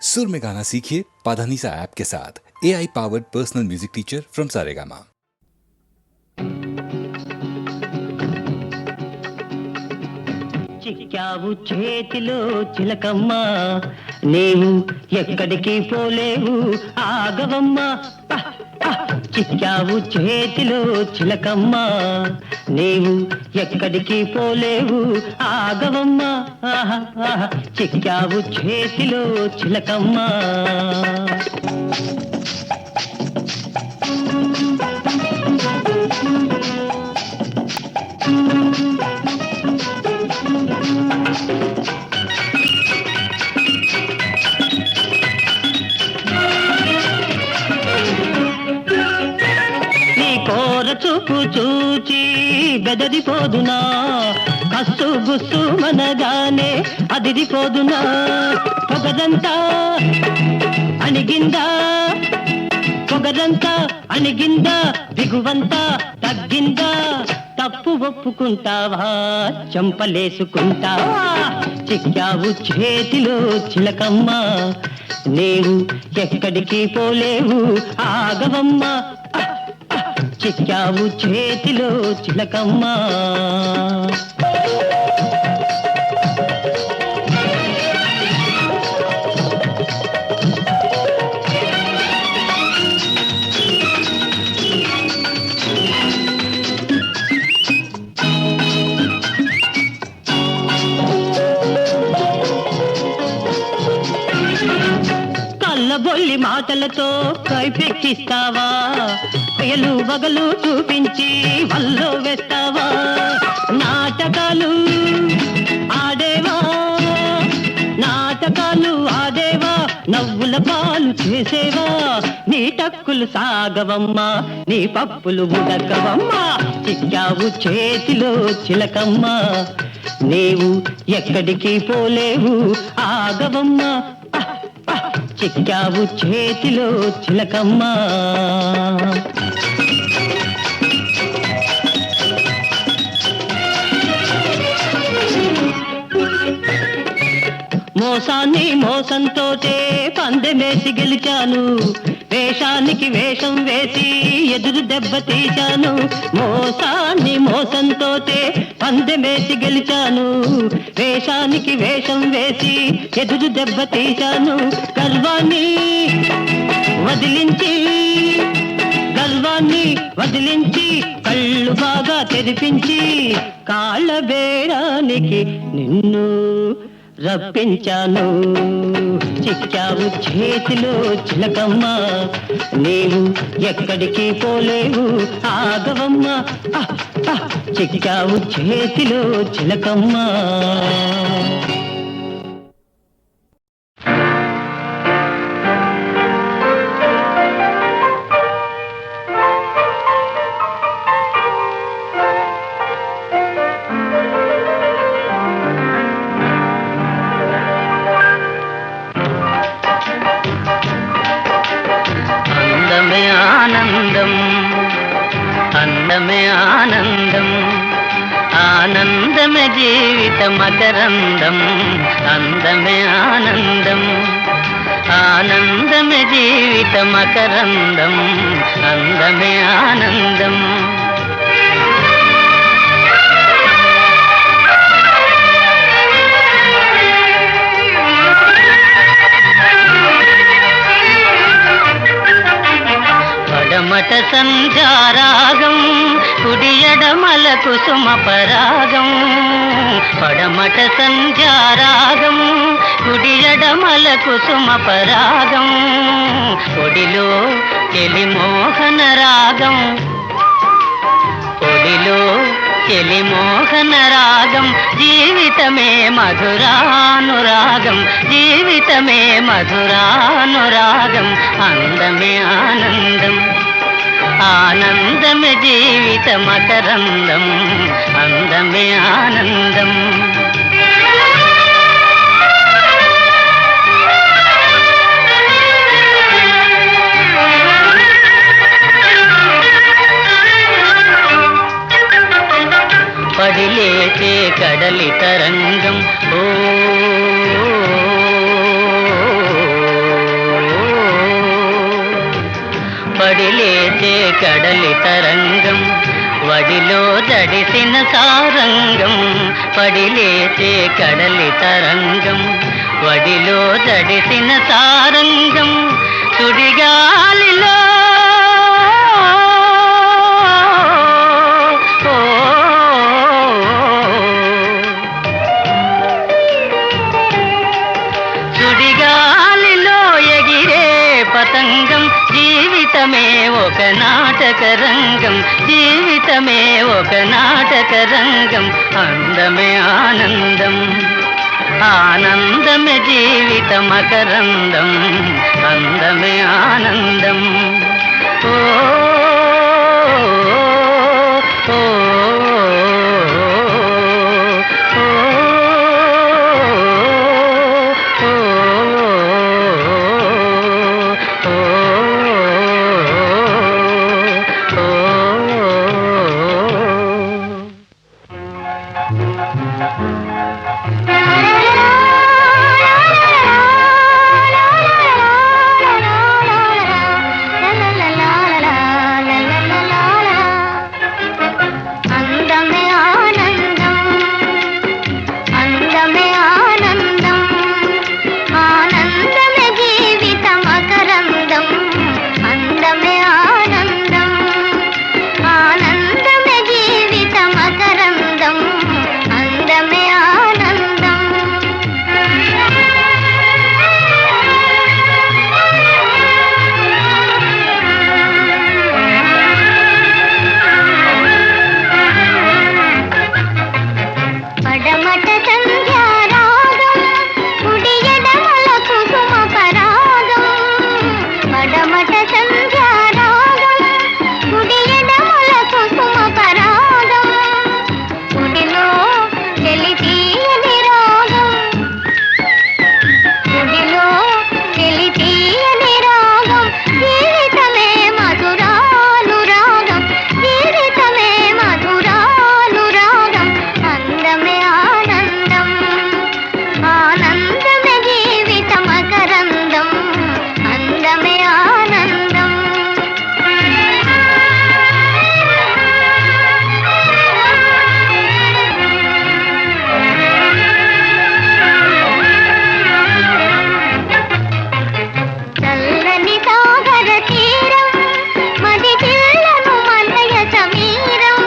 सुर में गाना सीखिए पाधानीसा ऐप के साथ। AI powered personal music teacher from Saregama. చిక్కావు చేతిలో చిలకమ్మ నీవు ఎక్కడికి పోలేవు ఆగవమ్మ చిక్కావు చేతిలో చిలకమ్మ నీవు ఎక్కడికి పోలేవు ఆగవమ్మ చిక్కావు చేతిలో చిలకమ్మ చూపు చూచి బెదరిపోదునా కస్సు గుస్సు మనగానే అదిరిపోదునా పొగదంతా అణిగిందా పొగదంతా అణిగిందా దిగువంతా తగ్గిందా తప్పు ఒప్పుకుంటావా చెంపలేసుకుంటావా చిక్కావు చేతిలో చిలకమ్మ నీవు ఎక్కడికి పోలేవు ఆగవమ్మ చిక్కావు చేతిలో చిలకమ్మ కళ్ళబొల్లి మాటలతో కైపెక్కిస్తావా పేలు వగలు చూపించి వల్లో వేస్తావా నాటకాలు ఆడేవా నాటకాలు ఆడేవా నవ్వుల పాలు చేసేవా నీ టక్కులు సాగవమ్మా నీ పప్పులు ఉడకవమ్మా చిక్కావు చేతిలో చిలకమ్మ నీవు ఎక్కడికి పోలేవు ఆగవమ్మా చిక్కావు చేతిలో చిలకమ్మ మోసాన్ని మోసంతోటే పందెమేసి గెలిచాను వేషానికి వేషం వేసి ఎదురు దెబ్బ తీశాను మోసాన్ని మోసంతోటే పందెమేసి గెలిచాను వేషానికి వేషం వేసి ఎదురు దెబ్బ తీశాను గర్వాన్ని వదిలించి కళ్ళు బాగా తెరిపించి కాళ్ళ బేరానికి నిన్ను రప్పించాను చిక్కావు చేతిలో చిలకమ్మ నీవు ఎక్కడికి పోలేవు ఆగవమ్మ చిక్కావు చేతిలో చిలకమ్మ అందమే ఆనందం ఆనందమే జీవిత మకరందం అందమే ఆనందం ఆనందమే జీవిత మకరందం అందమే ఆనందం పడమట సంధ్యారాగం కుడియడమల కుసుమ పరాగం పడమట సంధ్యారాగం కుడియడమల కుసుమ పరాగం ఒడిలో చెలిమోహన రాగం ఒడిలో చెలిమోహన రాగం జీవితమే మధురానురాగం జీవితమే మధురానురాగం అందమే ఆనందం ఆనందమే జీవిత మకరందం అందమే ఆనందం పడిలేచే కడలి తరంగం ఓ పడిలేచే కడలి తరంగం వడిలో జడిసిన సారంగం పడిలేచే కడలి తరంగం వడిలో జడిసిన సారంగం సుడిగాలిలో సుడిగాలిలో ఎగిరే పతంగం జీవితమే ఒక నాటక రంగం జీవితమే ఒక నాటక రంగం అందమే ఆనందం ఆనందమే జీవిత మకరందం అందమే ఆనందం ఓ ఓ, ఓ, అందమే ఆనందం అందమే ఆనందం ఆనందమే జీవిత మకరందం అందమే ఆనందం ఆనందమే జీవిత మకరందం అందమే ఆనందం పడమట సంధ్యారాగం కుడి ఎడమల కుసుమ పరాగం పడమట సంధ్యారాగం కుడి ఎడమల కుసుమ పరాగం కుడిలో చెలితీయని రాగం కుడిలో చెలితీయని రాగం జీవితమే మధురానురాగం జీవితమే మధురానురాగం అందమే ఆనందం ఆనందమే జీవిత మకరందం అందమే ఆనందం చల్లని సాగర తీరం మది చిల్లను మలయ సమీరం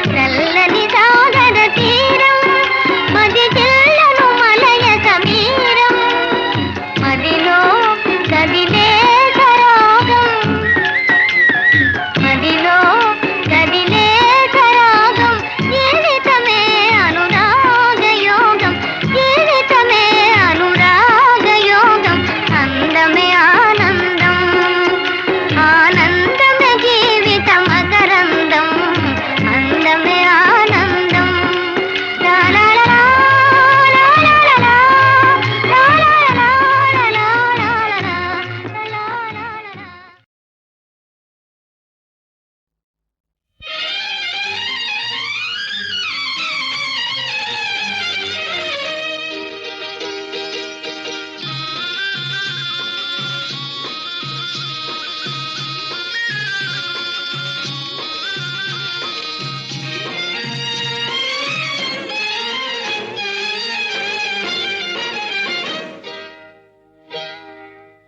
చల్లని సాగర తీరం మది చిల్లను మలయ సమీరం మదిలో కదిలే సరాగం మదిలో కదిలే సరాగం జీవితమే అనురాగ యోగం జీవితమే అనురాగ యోగం అందమే ఆనందం ఆనందమే జీవిత మకరందం అందమే ఆనందం లా లా లా లా, లా లా లా లా, లా లా లా లా, లా లా లా లా, లా లా లా లా.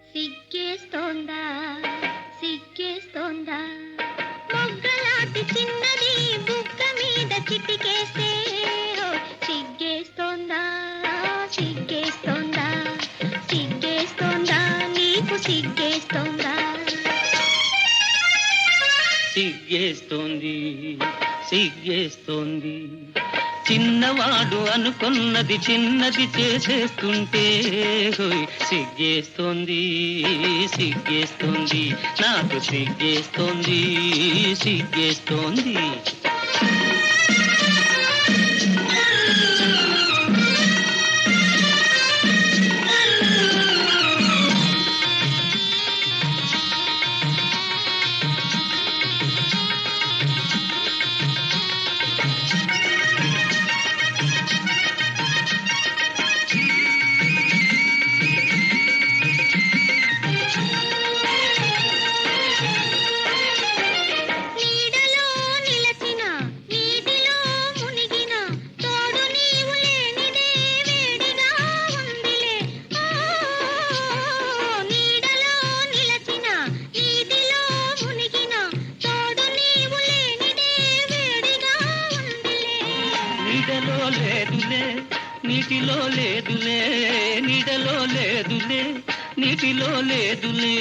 సిగ్గేస్తోందా సిగ్గేస్తోందా మొగ్గలాంటి చిన్నది బుగ్గ మీద చిటికేస్తే ఓ, సిగ్గేస్తోందా సిగ్గేస్తోందా సిగ్గేస్తోందా నీకు సిగ్గేస్తోందా సిగ్గేస్తోంది సిగ్గేస్తోంది చిన్నవాడు అనుకున్నది చిన్నది చేసేస్తుంటే హోయ్ సిగ్గేస్తోంది సిగ్గేస్తోంది నాకు సిగ్గేస్తోంది సిగ్గేస్తోంది వేడిలే నీటిలో లేదులే,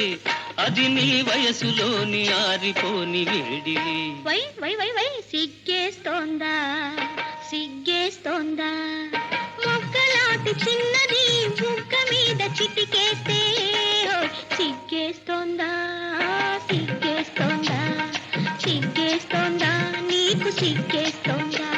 అది నీ వయసులోని ఆరిపోని వేడిలే. వై వై వై వై సిగ్గేస్తోందా సిగ్గేస్తోందా, మొగ్గలాంటి చిన్నది బుగ్గ మీద చిటికేస్తే సిగ్గేస్తోందా సిగ్గేస్తోందా, సిగ్గేస్తోందా నీకు సిగ్గేస్తోందా.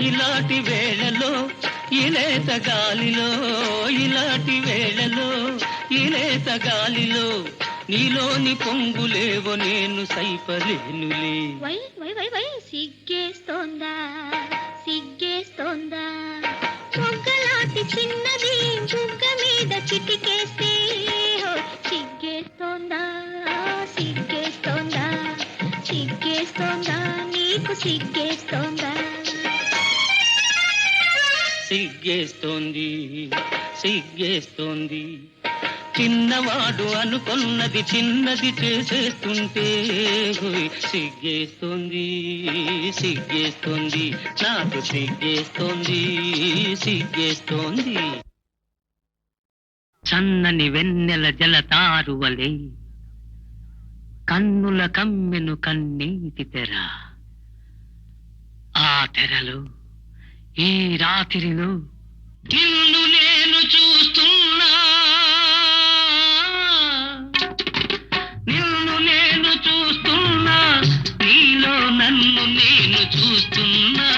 ఇలాంటి వేళలో ఇలేత గాలిలో, ఇలాంటి వేళలో ఇలేత గాలిలో నీలోని పొంగులేవో నేను సైపలేనులే. వై వై వై వై సిగ్గేస్తోందా సిగ్గేస్తోందా, మొగ్గలాంటి చిన్నది బుగ్గ మీద చిటికేస్తే సిగ్గేస్తోందా సిగ్గేస్తోందా, సిగ్గేస్తోందా నీకు సిగ్గేస్తోందా. సిగ్గేస్తోంది సిగ్గేస్తోంది, చిన్నవాడు అనుకున్నది చిన్నది చేసేస్తుంటే హోయ్ సిగ్గేస్తోంది సిగ్గేస్తోంది, నాకు సిగ్గేస్తోంది సిగ్గేస్తోంది. చన్నని వెన్నెల జలతారువలే కన్నుల కమ్మెను కన్నీటి తెర, ఆ తెరలో ఈ రాత్రిలో నిన్ను నేను చూస్తున్నా, నిన్ను నేను చూస్తున్నా, నీలో నన్ను నేను చూస్తున్నా,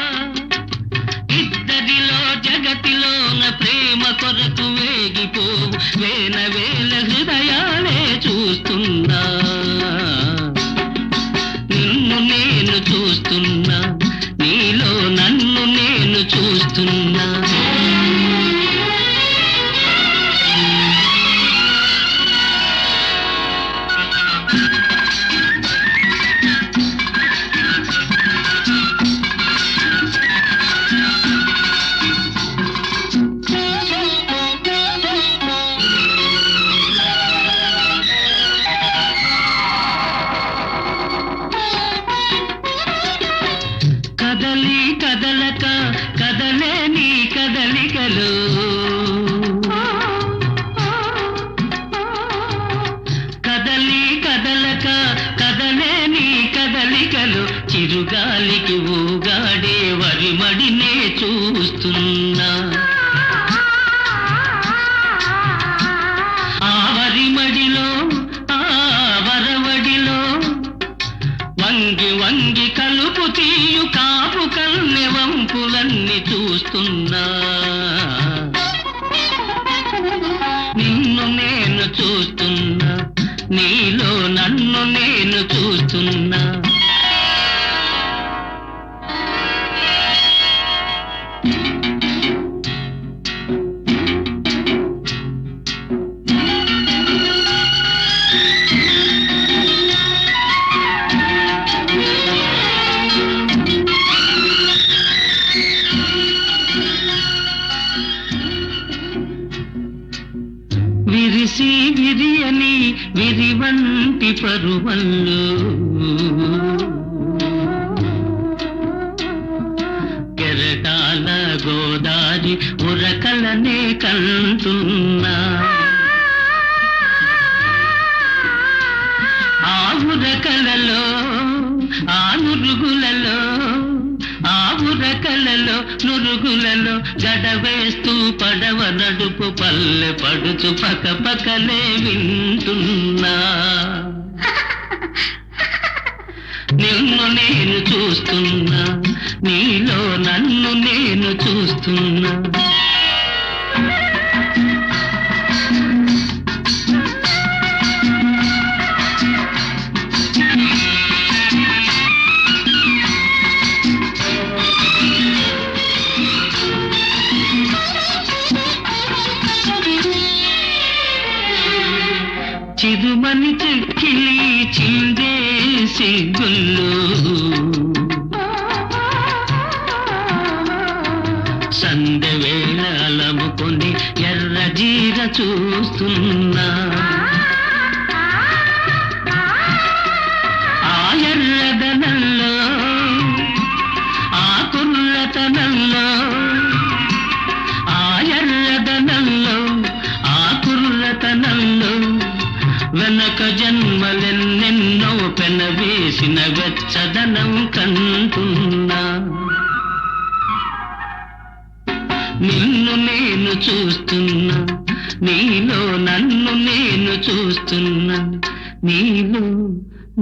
ఇద్దరిలో జగతిలోన ప్రేమ కొరకు వేగిపోవు వేల వేల హృదయాలే చూస్తున్నా, నిన్ను నేను చూస్తున్నా, నీలో నన్ను నేను చూస్తున్నా. కదలి కదలక కదలే నీ కదలికలు, కదలి కదలక కదలే నీ కదలికలు, చిరుగాలికి ఊగాడే వరిమడినే చూస్తున్నా, ఆ వరిమడిలో ఆ వరవడిలో వంగి వంగి కలుపు తీయు కాపు కన్నె వంపులన్నీ చూస్తున్నా, నిన్ను నేను చూస్తున్నా, నీలో నన్ను నేను చూస్తున్నా. విరిసి విరియని విరివంటి పరువల్లో కెరటాల గోదారి ఉరకలనే కంటున్నా, ఆ ఉరకలలో ఆ నురుగులలో ఆ ఉరకలలో నురుగులలో గడవేస్తూ పడవ నడుపు పల్లె పడుచు పక పకలే వింటున్నా, నిన్ను నేను చూస్తున్నా, నీలో నన్ను నేను చూస్తున్నా. చూస్తున్నా ఆ ఎర్రదనంలో ఆ కుర్రతనంలో ఆ ఎర్రదనంలో ఆ కుర్రతనంలో వెనక జన్మలెన్నెన్నో పెనవేసిన వెచ్చదనం కంటున్నా నిన్ను నేను చూస్తున్నా నీలో నన్ను నేను చూస్తున్నా నీలో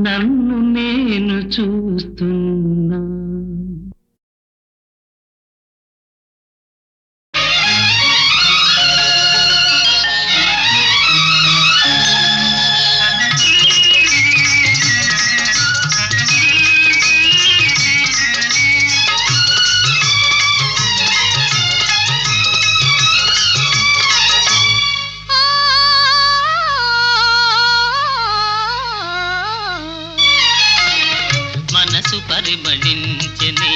నన్ను నేను చూస్తున్నా మనసు పరిమళించెనే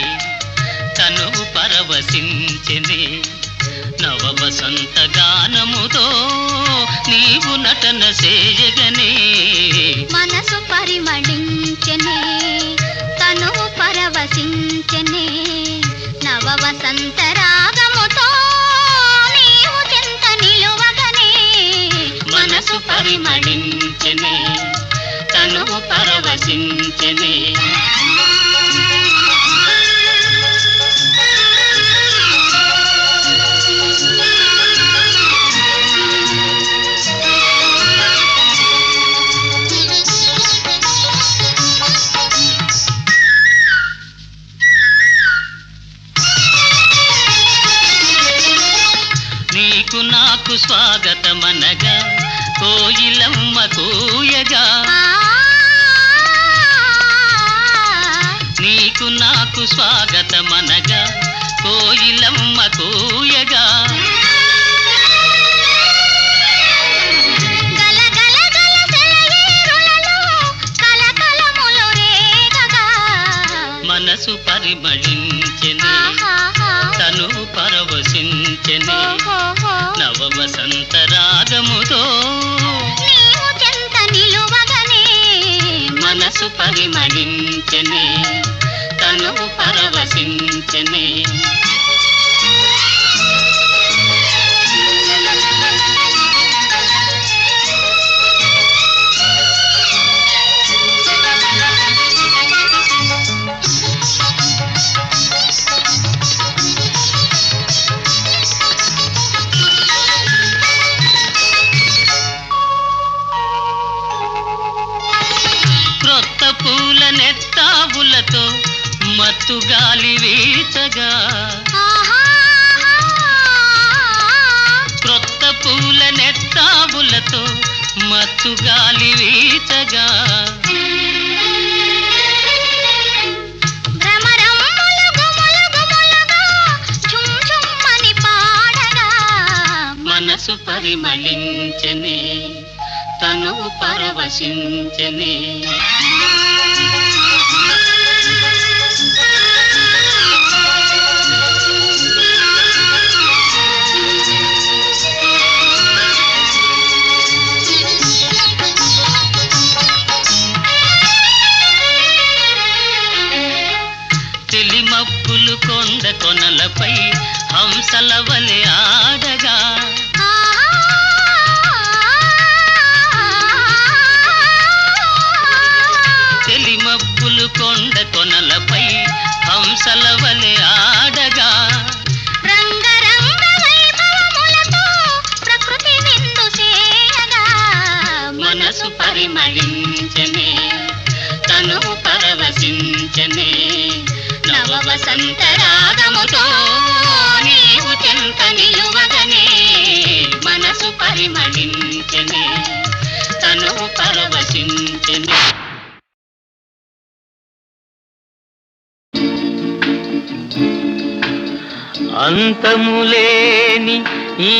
తనువు పరవశించెనే నవ వసంత గానముతో నీవు నటన చేయగనే మనసు పరిమళించెనే తనువు పరవశించెనే నవ వసంత రాగముతో నీవు చెంత నిలువగనే మనసు పరిమళించెనే తనువు పరవశించెనే నీకు నాకు స్వాగతమనగా కోయిలమ్మ కూయగా నీకు నాకు స్వాగతమనగా కోయిలమ్మ కూయగా మనసు పరిమళించెనే తను పరవశించెనే నవ వసంత రాగముతో నీవు చెంత నిలువగనే మనసు పరిమళించెనే తను పరవశించెనే క్రొత్త పూల నెత్తావులతో మత్తు గాలి వీచగా క్రొత్త పూల నెత్తావులతో మత్తు గాలి వీచగా మనసు పరిమళించెనే తను పరవశించెనే తెలిమప్పులు కొండ కొనలపై హంసల వలె ఆడగా తెలిమప్పులు కొండ కొనలపై హంసల వలె ఆడగా రంగరంగ వైభవములతో ప్రకృతి విందు చేయగా మనసు పరిమళించెనే తను పరవశించెనే నవ వసంత రాగముతో నీవు చెంత నిలువగనే మనసు పరిమళించెనే తను పరవశించెనే అంతములేని ఈ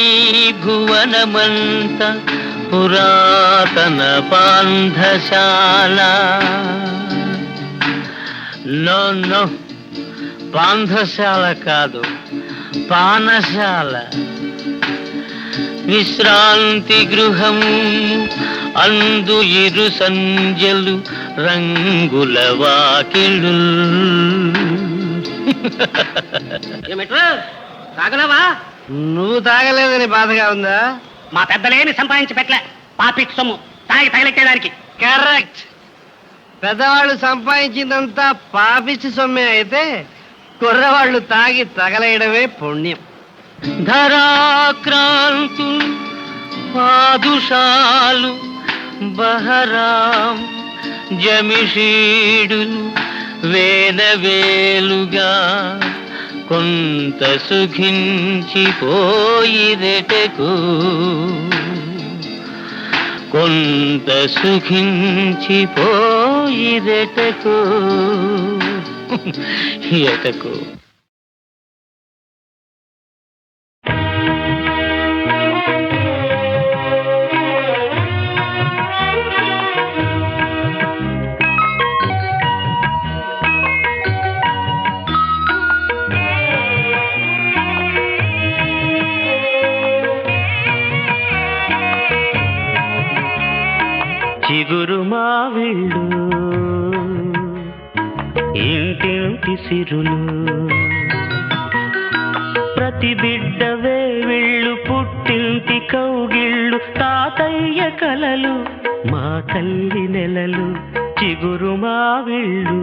భువనమంత పురాతన పాంధశాల నో నో పాంధశాల కాదు పానశాల విశ్రాంతి గృహం అందు ఇరు సంజలు రంగుల వాకిళ్ళు. తాగలవా? నువ్వు తాగలేదని బాధగా ఉందా? మా పెద్దలేని సంపాదించి పెట్టలే, పాపిట్ సొమ్ము తాగి తగిలెట్టేదానికి. కరెక్ట్. పెద్దవాళ్ళు సంపాదించిందంతా పాపిచ్చి సొమ్మే అయితే కుర్రవాళ్ళు తాగి తగలేయడమే పుణ్యం. ధరాక్రాంతులు పాదుషాలు బహరాం జమిషీడులు వేలవేలుగా కొంత సుఖించిపోయిరెటకు, కొంత సుఖించిపోయిరెటకు ఎటకు. చిగురు మావిళ్ళు ఇంటింటి సిరులు, ప్రతి బిడ్డ వేవిళ్ళు పుట్టింటి కౌగిళ్ళు, తాతయ్య కలలు మా తల్లి నెలలు. చిగురు మావిళ్ళు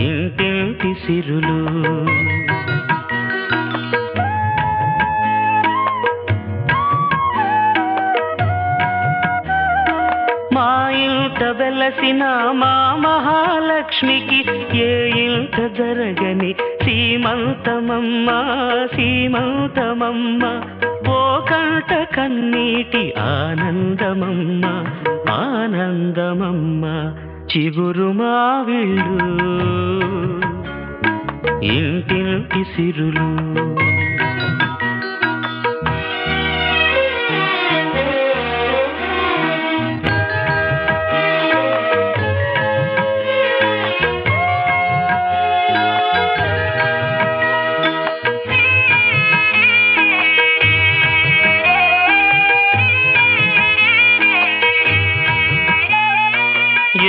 ఇంటింటి సిరులు. మా ఇంట వెలసిన మా మహాలక్ష్మికి ఏ ఇంట జరగని సీమంతమమ్మ, సీమంతమమ్మ. ఓ కంట కన్నీటి ఆనందమమ్మ, ఆనందమమ్మ. చిగురు మావిళ్ళు ఇంటింటి సిరులు.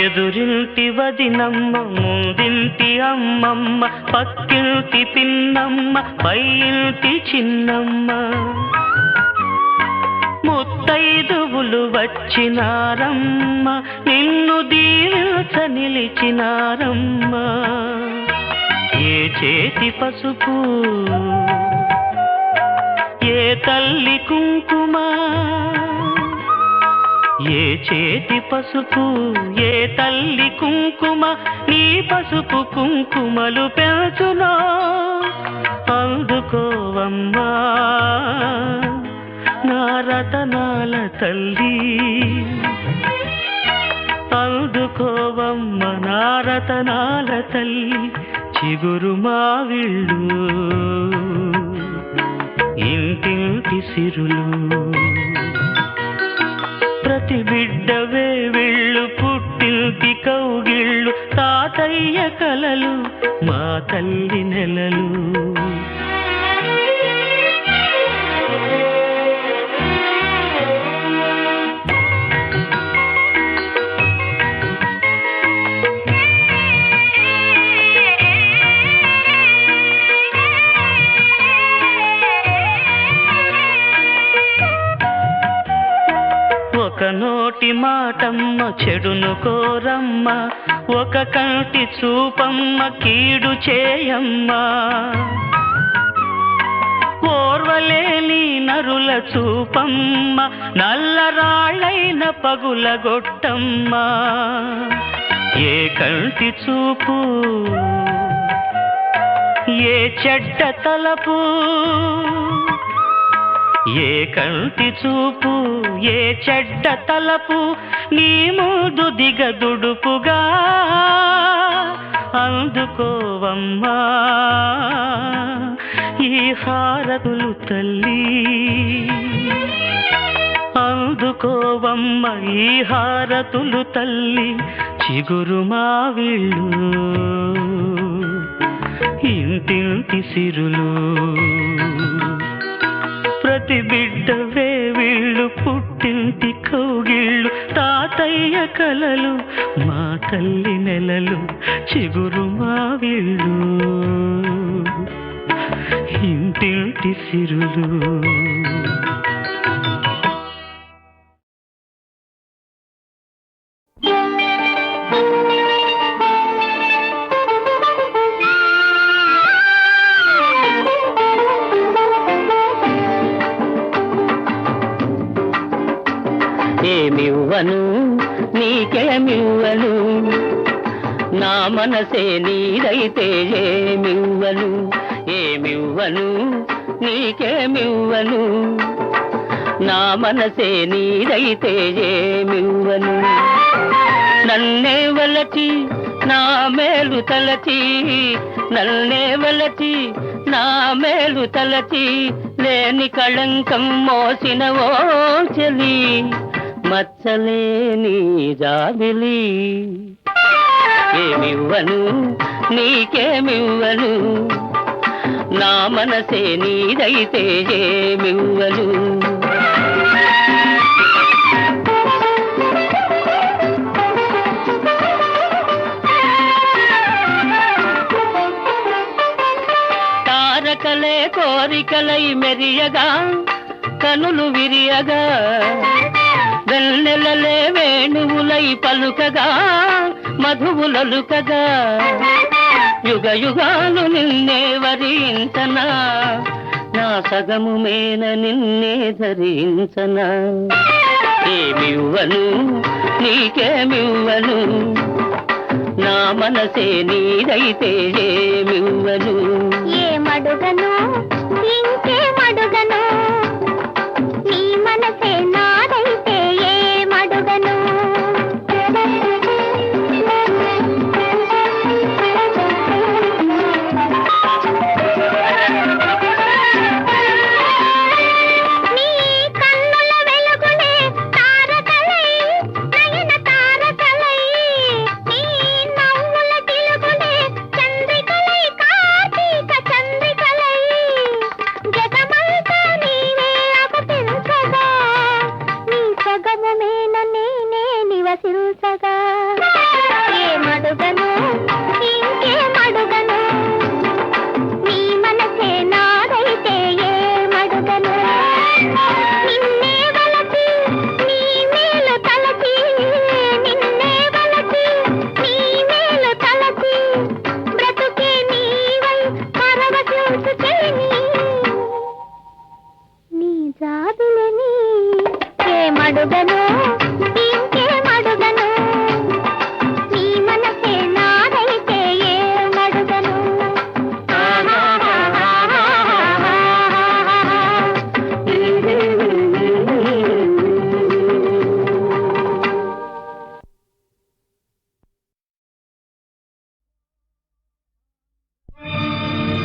ఎదురింటి వదినమ్మ, ముందింటి అమ్మమ్మ, పక్కింటి పిన్నమ్మ, పైంటి చిన్నమ్మ. ముత్తైదువులు వచ్చినారమ్మ, నిన్ను దీవించ నిలిచినారమ్మ. ఏ చేతి పసుపు, ఏ తల్లి కుంకుమ, ఏ చేతి పసుపు, ఏ తల్లి కుంకుమ, నీ పసుపు కుంకుమలు పెంచునో. అందుకోవమ్మా నా రతనాల తల్లి, అందుకోవమ్మ నా రతనాల తల్లి. చిగురు మావిళ్ళు ఇంటింటి సిరులు, ప్రతి బిడ్డ వేవిళ్ళు పుట్టింటి కౌగిళ్ళు, తాతయ్య కలలు మా తల్లి నెలలు. ఒక నోటి మాటమ్మ చెడును కోరమ్మ, ఒక కంటి చూపమ్మ కీడు చేయమ్మ. ఓర్వలేని నరుల చూపమ్మ, నల్లరాళ్ళైన పగులగొట్టమ్మ. ఏ కంటి చూపు, ఏ చెడ్డ తలపు, ఏ కంటి చూపు, ఏ చెడ్డ తలపు, నీ ముందు దిగదుడుపుగా. అందుకోవమ్మా ఈ హారతులు తల్లి, అందుకోవమ్మ ఈ హారతులు తల్లి. చిగురు మావిళ్ళు ఇంటింటి సిరులు, కౌగిళ్ళు తాతయ్య కలలు మా తల్లి నెలలు చిగురు మా వీళ్ళు ఇంటింటి సిరులు ఏమివ్వను నీకేమివ్వను నా మనసే నీదైతే ఏమివ్వను ఏమివ్వను నీకేమివ్వను నా మనసే నీదైతే ఏమివ్వను నన్నే వలచి నా మేలు తలచి నన్నే వలచి నా మేలు తలచి లేని కళంకం మోసిన ఓ చెలి మచ్చలేని జాబిలి ఏమివ్వను నీకేమివ్వను నా మనసే నీదైతే ఏమివ్వను తారకలే కోరికలై మెరియగా కనులు విరియగా వెన్నెలలే వేణువులై పలుకగా మధువులలుకగా యుగ యుగాలు నిన్నే వరించనా నా సగము మేన నిన్నే ధరించనా ఏమివ్వను నీకేమివ్వను నా మనసే నీదైతే ఏమివ్వను ఏమడుగను ఇంకేమడుగను నీ మనసే నాదైతే ఏమడుగను నీ కన్నుల వెలుగులే తారకలై నయన తారకలై నీ నవ్వుల తిలుగులే చంద్రికలై కార్తీక చంద్రికలై జగమంతా నీవే అగుపించగా నీ సగము మేన నేనే నివసించగా ఏమడుగను ఇంకేమడుగను నీ మనసే నాదైతే ఏమడుగను నిన్నే వలచి నీ మేలు తలచి నిన్నే వలచి నీ మేలు తలచి బ్రతుకే నీవై పరవశించుచేని నీ జాబిలిని ఏమడుగను ఇంకేమడుగను నీ మనసే నాదైతే ఏమడుగను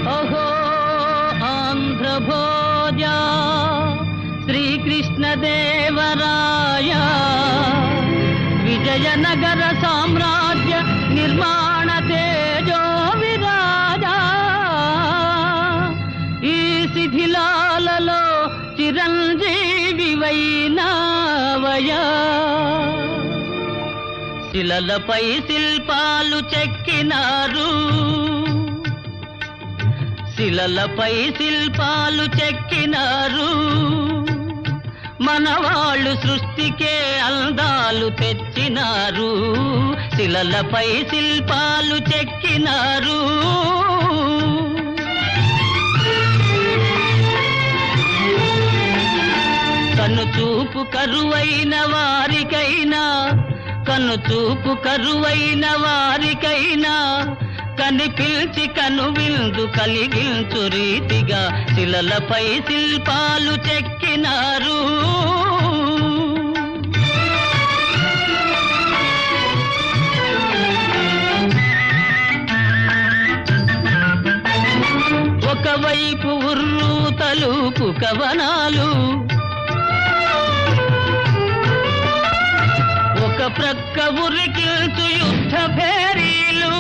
ఓహో ఆంధ్రభోజ శ్రీకృష్ణదేవరాయ విజయనగర సామ్రాజ్య నిర్మాణ తేజో విరాజ ఈ శిథిలాలలో చిరంజీవివైనావయా శిలలపై శిల్పాలు చెక్కినారు శిలలపై శిల్పాలు చెక్కినారు మనవాళ్ళు సృష్టికే అందాలు తెచ్చినారు శిలలపై శిల్పాలు చెక్కినారు కనుచూపు కరువైన వారికైనా కనుచూపు కరువైన వారికైనా కనిపించి కనువిందు కలిగించు రీతిగా శిలలపై శిల్పాలు చెక్కినారు ఒకవైపు ఉర్రు తలుపు కవనాలు ఒక ప్రక్క ఉరికిల్చు యుద్ధ భేరీలు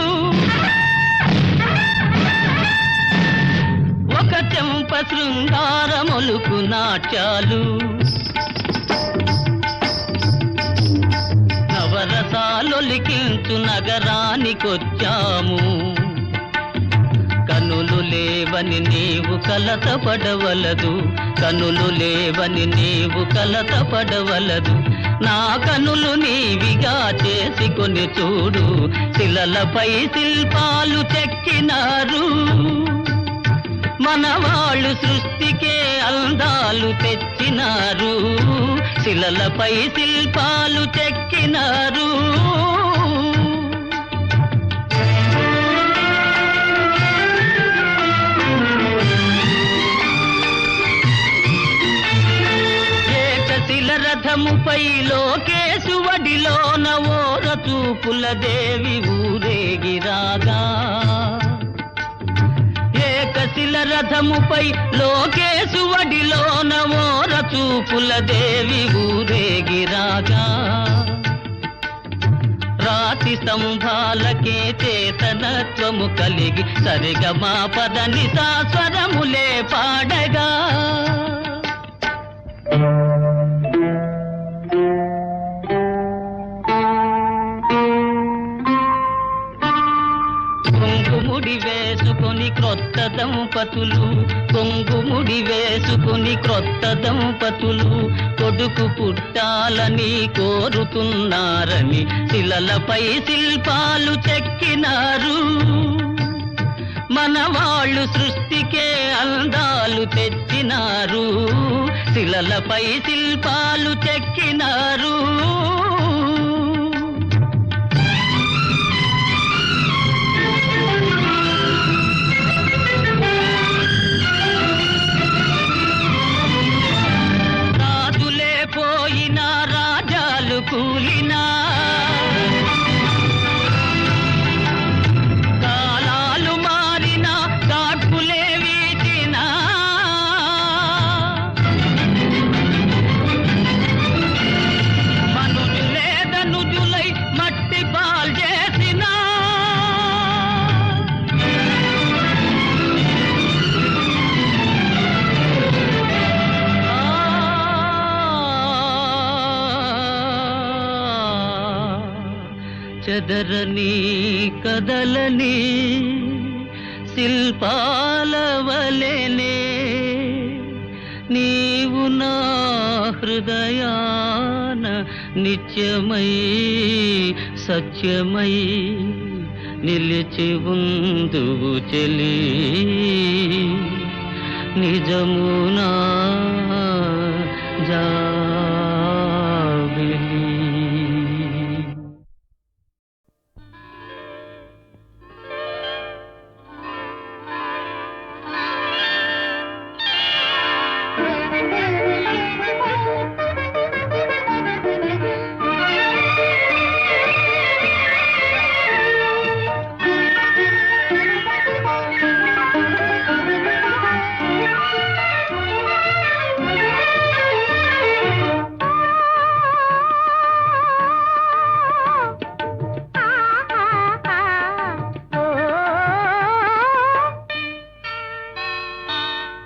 ఒక చెంప శృంగారములుకు నాట్యాలు చేర్చు నగరానికొచ్చాము. కనులు లేవని నీవు కలత పడవలదు, కనులు లేవని నీవు కలత పడవలదు. నా కనులు నీవిగా చేసుకొని చూడు, శిలలపై శిల్పాలు చెక్కినారు. మనవాళ్ళు సృష్టికే అందాలు తెచ్చినారు, శిలలపై శిల్పాలు చెక్కినారు. రథముపై లోకేశువడిలోన ఓర చూపుల దేవి ఊరేగిరాగా, ఏకశిల రథముపై లోకేశువడిలోన ఓర చూపుల దేవి ఊరేగిరాగా. రాతి స్తంభాలకే చేతనత్వము కలిగి సరిగమా పదని సాస్వరములే పాడగా. కొంగుముడి వేసుకొని క్రొత్త దంపతులు, కొంగుముడి వేసుకొని క్రొత్త దంపతులు కొడుకు పుట్టాలని కోరుతున్నారని శిలలపై శిల్పాలు చెక్కినారు. మనవాళ్ళు సృష్టికే అందాలు తెచ్చినారు, శిలలపై శిల్పాలు చెక్కినారు. రాజులే పోయినా రాజాలు కూలినా, కాలాలు మారినా గాడ్పులే వీచినా, మనుజులే ధనుజులై మట్టి పాల్ చేసినా, చెదరని కదలని శిల్పాల వలెనే నీవు నా హృదయాన నిత్యమై సత్యమై నిలిచి ఉందువు చెలి, నిజమునా జాబిలి.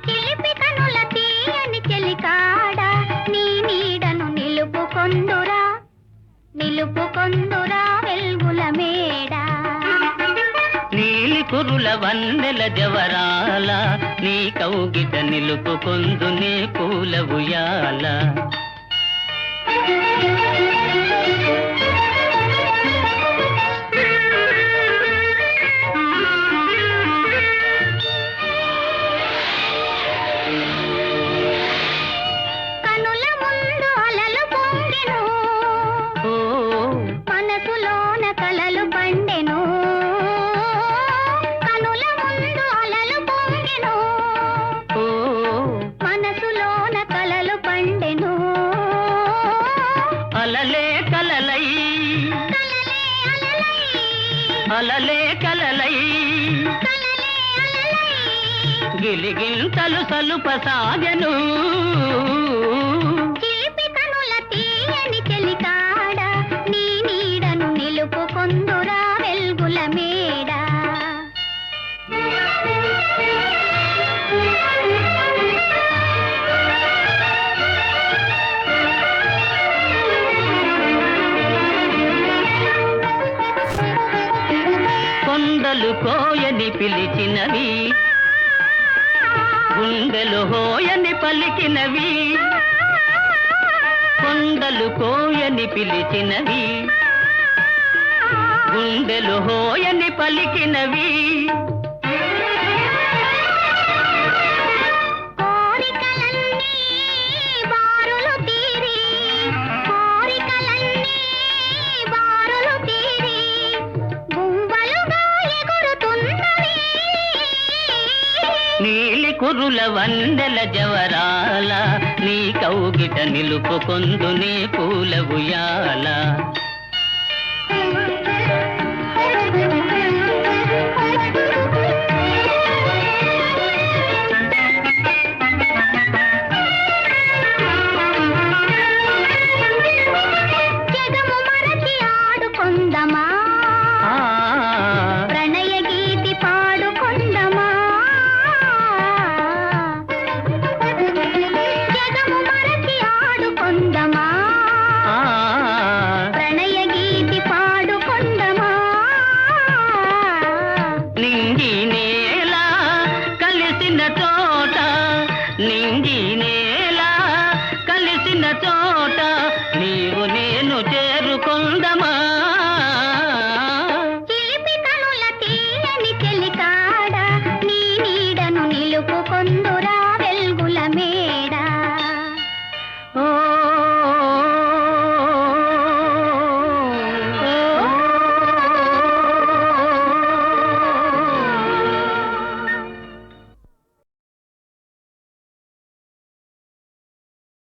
చిలిపి కనుల తీయని చెలికాడ నీ నీడను నిలుపుకొందురా, నిలుపుకొందురా వెల్గుల మేడ. నీలి కురుల వందెల జవరాల నీ కౌగిట నిలుపుకొందు నే పూల ఉయ్యాల. కనుల ముందు అలలు పొంగెను, ఓ మనసులోన కలలు పండెను. కనుల ముందు అలలు పొంగెను, ఓ మనసులోన కలలు పండెను. అలలే కలలై, కలలే అలలై, అలలే కలలై కలలే అలలై, గిలిగింతలు సలుపసాగను. చిలిపి కనుల తీయని చెలికాడ నీ నీడను నిలుపుకొందురా వెల్గుల మేడ. కొండలు కోయని పిలిచినవి గుండెలు హోయని పలికినవి కొండలు కోయని పిలిచినవి గుండెలు హోయని పలికినవి కోరికలన్నీ బారులు తీరి కోరికలన్నీ బారులు తీరి గుంబలుగా ఎగురుతున్నవి నీలి కురుల వందెల జవరాల నీ కౌగిట నిలుపుకొందు నీ పూల ఉయ్యాల